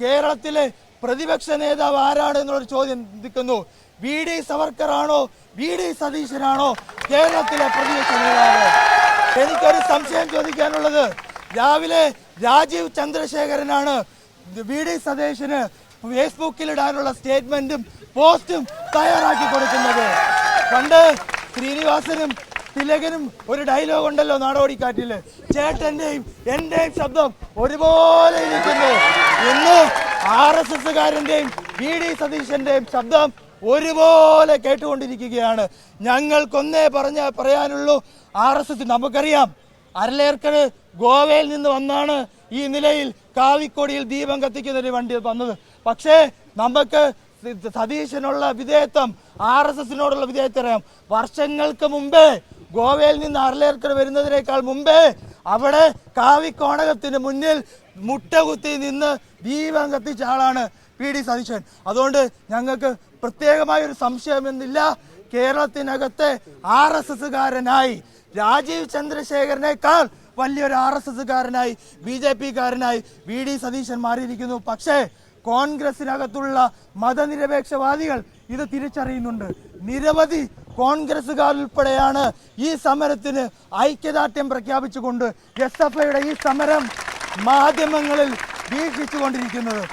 കേരളത്തിലെ പ്രതിപക്ഷ നേതാവ് ആരാണ് എന്നുള്ളൊരു ചോദ്യം നിൽക്കുന്നു. വി.ഡി. സവർക്കറാണോ വി.ഡി. സതീശനാണോ കേരളത്തിലെ പ്രതിപക്ഷ നേതാവ്? എനിക്കൊരു സംശയം ചോദിക്കാനുള്ളത്, രാവിലെ രാജീവ് ചന്ദ്രശേഖരനാണ് വി.ഡി. സതീശന് ഫേസ്ബുക്കിൽ ഇടാനുള്ള സ്റ്റേറ്റ്മെന്റും പോസ്റ്റും തയ്യാറാക്കി കൊടുക്കുന്നത്. പണ്ട് ശ്രീനിവാസനും തിലകനും ഒരു ഡയലോഗ് ഉണ്ടല്ലോ നാടോടിക്കാറ്റില്, ചേട്ടന്റെയും എന്റെയും ശബ്ദം ഒരുപോലെ ഇരിക്കുന്നു. ഇന്ന് RSSകാരന്റെയും വി.ഡി. സതീശന്റെയും ശബ്ദം ഒരുപോലെ കേട്ടുകൊണ്ടിരിക്കുകയാണ്. ഞങ്ങൾക്കൊന്നേ പറയാനുള്ളൂ, RSS നമുക്കറിയാം, അരലേർക്കട് ഗോവയിൽ നിന്ന് വന്നാണ് ഈ നിലയിൽ കാവിക്കൊടിയിൽ ദീപം കത്തിക്കുന്നൊരു വണ്ടി വന്നത്. പക്ഷേ നമുക്ക് സതീശനുള്ള വിധേയത്വം, RSSനോടുള്ള വിധേയത്വം അറിയാം. വർഷങ്ങൾക്ക് മുമ്പേ ഗോവയിൽ നിന്ന് അരലേർക്കട് വരുന്നതിനേക്കാൾ മുമ്പേ അവിടെ കാവിക്കോണകത്തിന് മുന്നിൽ മുട്ടകുത്തി നിന്ന് ദീപം കത്തിച്ച ആളാണ് വി.ഡി. സതീശൻ. അതുകൊണ്ട് ഞങ്ങൾക്ക് പ്രത്യേകമായൊരു സംശയമെന്നില്ല, കേരളത്തിനകത്തെ RSSകാരനായി രാജീവ് ചന്ദ്രശേഖരനേക്കാൾ വലിയൊരു RSSകാരനായി BJPക്കാരനായി വി.ഡി. സതീശൻ മാറിയിരിക്കുന്നു. പക്ഷേ കോൺഗ്രസിനകത്തുള്ള മതനിരപേക്ഷവാദികൾ ഇത് തിരിച്ചറിയുന്നുണ്ട്. നിരവധി കോൺഗ്രസുകാർ ഉൾപ്പെടെയാണ് ഈ സമരത്തിന് ഐക്യദാർഢ്യം പ്രഖ്യാപിച്ചുകൊണ്ട് SFIയുടെ ഈ സമരം മാധ്യമങ്ങളിൽ വീക്ഷിച്ചുകൊണ്ടിരിക്കുന്നത്.